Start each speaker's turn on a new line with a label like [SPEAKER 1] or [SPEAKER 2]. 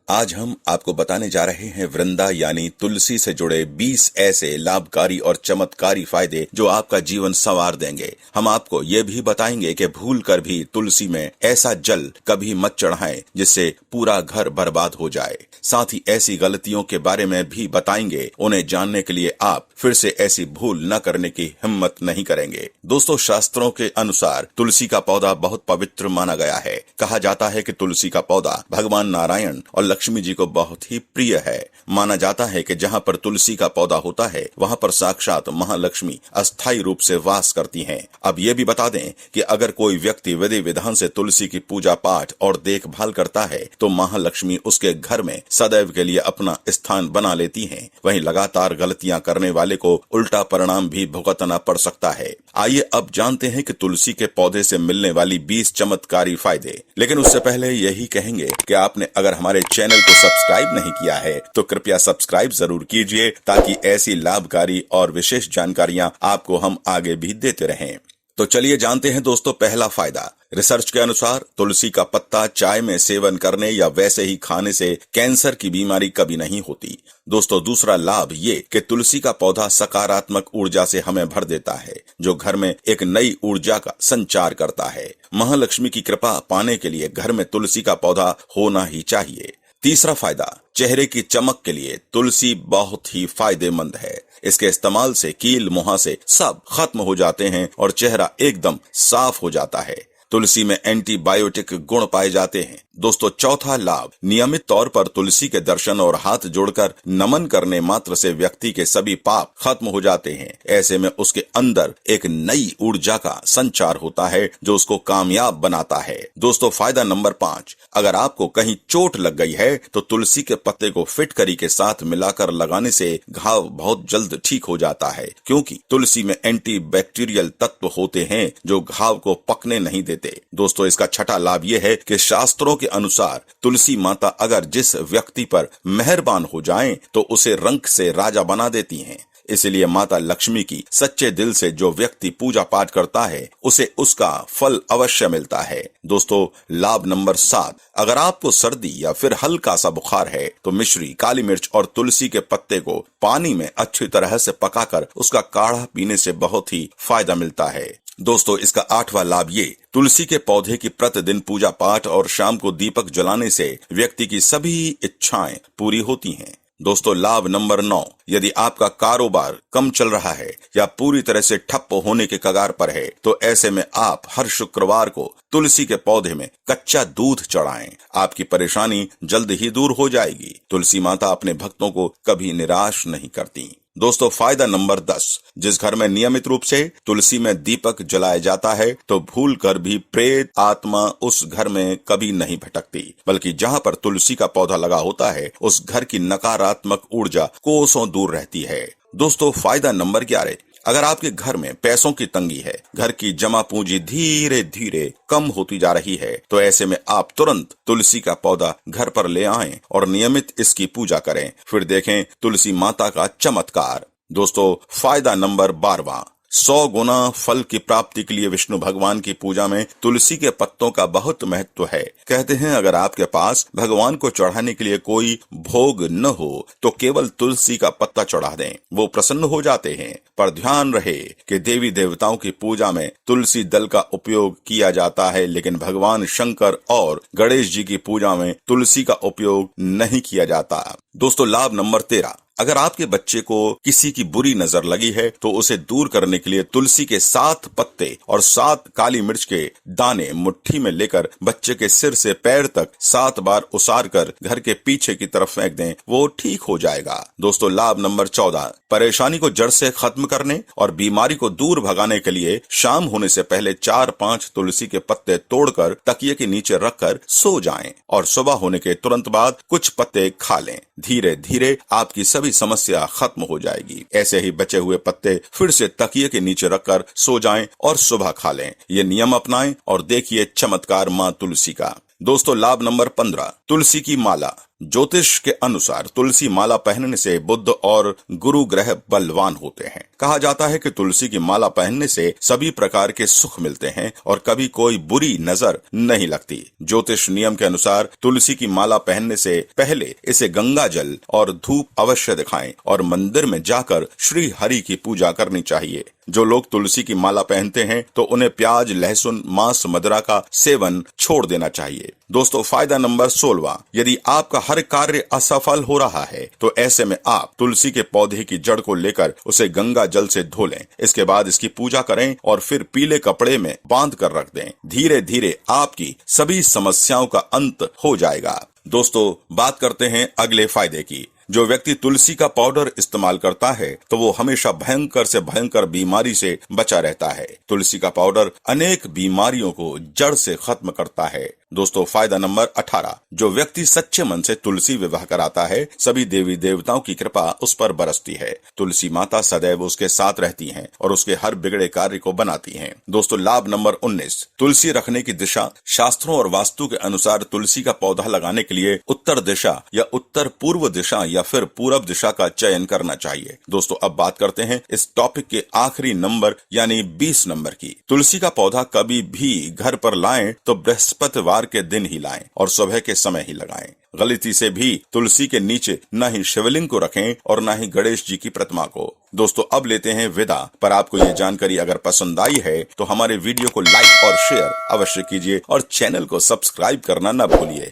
[SPEAKER 1] आज हम आपको बताने जा रहे हैं वृंदा यानी तुलसी से जुड़े 20 ऐसे लाभकारी और चमत्कारी फायदे जो आपका जीवन संवार देंगे। हम आपको ये भी बताएंगे कि भूल कर भी तुलसी में ऐसा जल कभी मत चढ़ाएं जिससे पूरा घर बर्बाद हो जाए। साथ ही ऐसी गलतियों के बारे में भी बताएंगे, उन्हें जानने के लिए आप फिर से ऐसी भूल न करने की हिम्मत नहीं करेंगे। दोस्तों, शास्त्रों के अनुसार तुलसी का पौधा बहुत पवित्र माना गया है। कहा जाता है कि तुलसी का पौधा भगवान नारायण और लक्ष्मी जी को बहुत ही प्रिय है। माना जाता है कि जहाँ पर तुलसी का पौधा होता है वहाँ पर साक्षात महालक्ष्मी अस्थायी रूप से वास करती हैं। अब ये भी बता दें कि अगर कोई व्यक्ति विधि विधान से तुलसी की पूजा पाठ और देखभाल करता है तो महालक्ष्मी उसके घर में सदैव के लिए अपना स्थान बना लेती हैं। वहीं लगातार गलतियां करने वाले को उल्टा परिणाम भी भुगतना पड़ सकता है। आइए अब जानते हैं कि तुलसी के पौधे से मिलने वाली 20 चमत्कारी फायदे। लेकिन उससे पहले यही कहेंगे कि आपने अगर हमारे चैनल को सब्सक्राइब नहीं किया है तो कृपया सब्सक्राइब जरूर कीजिए ताकि ऐसी लाभकारी और विशेष जानकारियां आपको हम आगे भी देते रहें। तो चलिए जानते हैं दोस्तों पहला फायदा। रिसर्च के अनुसार तुलसी का पत्ता चाय में सेवन करने या वैसे ही खाने से कैंसर की बीमारी कभी नहीं होती। दोस्तों, दूसरा लाभ ये कि तुलसी का पौधा सकारात्मक ऊर्जा से हमें भर देता है, जो घर में एक नई ऊर्जा का संचार करता है। महालक्ष्मी की कृपा पाने के लिए घर में तुलसी का पौधा होना ही चाहिए। तीसरा फायदा, चेहरे की चमक के लिए तुलसी बहुत ही फायदेमंद है। इसके इस्तेमाल से कील मुहासे सब खत्म हो जाते हैं और चेहरा एकदम साफ हो जाता है। तुलसी में एंटीबायोटिक गुण पाए जाते हैं। दोस्तों, चौथा लाभ, नियमित तौर पर तुलसी के दर्शन और हाथ जोड़कर नमन करने मात्र से व्यक्ति के सभी पाप खत्म हो जाते हैं। ऐसे में उसके अंदर एक नई ऊर्जा का संचार होता है जो उसको कामयाब बनाता है। दोस्तों, फायदा नंबर 5, अगर आपको कहीं चोट लग गई है तो तुलसी के पत्ते को फिटकरी के साथ मिलाकर लगाने से घाव बहुत जल्द ठीक हो जाता है, क्योंकि तुलसी में एंटीबैक्टीरियल तत्व होते हैं जो घाव को पकने नहीं देते। दोस्तों, इसका छठा लाभ यह है कि शास्त्रों के अनुसार तुलसी माता अगर जिस व्यक्ति पर मेहरबान हो जाएं तो उसे रंक से राजा बना देती हैं। इसलिए माता लक्ष्मी की सच्चे दिल से जो व्यक्ति पूजा पाठ करता है उसे उसका फल अवश्य मिलता है। दोस्तों, लाभ नंबर 7, अगर आपको सर्दी या फिर हल्का सा बुखार है तो मिश्री, काली मिर्च और तुलसी के पत्ते को पानी में अच्छी तरह से पकाकर उसका काढ़ा पीने से बहुत ही फायदा मिलता है। दोस्तों, इसका 8वां लाभ ये, तुलसी के पौधे की प्रतिदिन पूजा पाठ और शाम को दीपक जलाने से व्यक्ति की सभी इच्छाएं पूरी होती हैं। दोस्तों, लाभ नंबर 9, यदि आपका कारोबार कम चल रहा है या पूरी तरह से ठप्प होने के कगार पर है तो ऐसे में आप हर शुक्रवार को तुलसी के पौधे में कच्चा दूध चढ़ाएं। आपकी परेशानी जल्द ही दूर हो जाएगी। तुलसी माता अपने भक्तों को कभी निराश नहीं करती। दोस्तों, फायदा नंबर 10, जिस घर में नियमित रूप से तुलसी में दीपक जलाया जाता है तो भूल कर भी प्रेत आत्मा उस घर में कभी नहीं भटकती, बल्कि जहाँ पर तुलसी का पौधा लगा होता है उस घर की नकारात्मक ऊर्जा कोसों दूर रहती है। दोस्तों, फायदा नंबर 11, अगर आपके घर में पैसों की तंगी है, घर की जमा पूंजी धीरे धीरे कम होती जा रही है, तो ऐसे में आप तुरंत तुलसी का पौधा घर पर ले आएं और नियमित इसकी पूजा करें। फिर देखें तुलसी माता का चमत्कार। दोस्तों, फायदा नंबर 12, 100 गुना फल की प्राप्ति के लिए विष्णु भगवान की पूजा में तुलसी के पत्तों का बहुत महत्व है। कहते हैं अगर आपके पास भगवान को चढ़ाने के लिए कोई भोग न हो तो केवल तुलसी का पत्ता चढ़ा दें, वो प्रसन्न हो जाते हैं। पर ध्यान रहे कि देवी देवताओं की पूजा में तुलसी दल का उपयोग किया जाता है, लेकिन भगवान शंकर और गणेश जी की पूजा में तुलसी का उपयोग नहीं किया जाता। दोस्तों, लाभ नंबर 13, अगर आपके बच्चे को किसी की बुरी नजर लगी है तो उसे दूर करने के लिए तुलसी के 7 पत्ते और 7 काली मिर्च के दाने मुट्ठी में लेकर बच्चे के सिर से पैर तक 7 बार उसार कर घर के पीछे की तरफ फेंक दें, वो ठीक हो जाएगा। दोस्तों, लाभ नंबर 14, परेशानी को जड़ से खत्म करने और बीमारी को दूर भगाने के लिए शाम होने से पहले 4-5 तुलसी के पत्ते तोड़कर तकिए के नीचे रखकर सो जाएं और सुबह होने के तुरंत बाद कुछ पत्ते खा लें। धीरे धीरे आपकी सभी समस्या खत्म हो जाएगी। ऐसे ही बचे हुए पत्ते फिर से तकिए के नीचे रखकर सो जाएं और सुबह खा लें। ये नियम अपनाएं और देखिए चमत्कार मां तुलसी का। दोस्तों, लाभ नंबर 15, तुलसी की माला। ज्योतिष के अनुसार तुलसी माला पहनने से बुध और गुरु ग्रह बलवान होते हैं। कहा जाता है कि तुलसी की माला पहनने से सभी प्रकार के सुख मिलते हैं और कभी कोई बुरी नजर नहीं लगती। ज्योतिष नियम के अनुसार तुलसी की माला पहनने से पहले इसे गंगा जल और धूप अवश्य दिखाएं और मंदिर में जाकर श्री हरि की पूजा करनी चाहिए। जो लोग तुलसी की माला पहनते हैं तो उन्हें प्याज, लहसुन, मांस, मदिरा का सेवन छोड़ देना चाहिए। दोस्तों, फायदा नंबर 16, यदि आपका हर कार्य असफल हो रहा है तो ऐसे में आप तुलसी के पौधे की जड़ को लेकर उसे गंगा जल से धो लें। इसके बाद इसकी पूजा करें और फिर पीले कपड़े में बांध कर रख दें। धीरे धीरे आपकी सभी समस्याओं का अंत हो जाएगा। दोस्तों, बात करते हैं अगले फायदे की। जो व्यक्ति तुलसी का पाउडर इस्तेमाल करता है तो वो हमेशा भयंकर से भयंकर बीमारी से बचा रहता है। तुलसी का पाउडर अनेक बीमारियों को जड़ से खत्म करता है। दोस्तों, फायदा नंबर 18, जो व्यक्ति सच्चे मन से तुलसी विवाह कराता है सभी देवी देवताओं की कृपा उस पर बरसती है। तुलसी माता सदैव उसके साथ रहती हैं और उसके हर बिगड़े कार्य को बनाती हैं। दोस्तों, लाभ नंबर 19, तुलसी रखने की दिशा। शास्त्रों और वास्तु के अनुसार तुलसी का पौधा लगाने के लिए उत्तर दिशा या उत्तर पूर्व दिशा या फिर पूरब दिशा का चयन करना चाहिए। दोस्तों, अब बात करते हैं इस टॉपिक के आखिरी नंबर यानी 20 नंबर की। तुलसी का पौधा कभी भी घर पर लाएं तो बृहस्पतिवार के दिन ही लाएं और सुबह के समय ही लगाएं। गलती से भी तुलसी के नीचे न ही शिवलिंग को रखें और न ही गणेश जी की प्रतिमा को। दोस्तों, अब लेते हैं विदा। पर आपको ये जानकारी अगर पसंद आई है तो हमारे वीडियो को लाइक और शेयर अवश्य कीजिए और चैनल को सब्सक्राइब करना न भूलिए।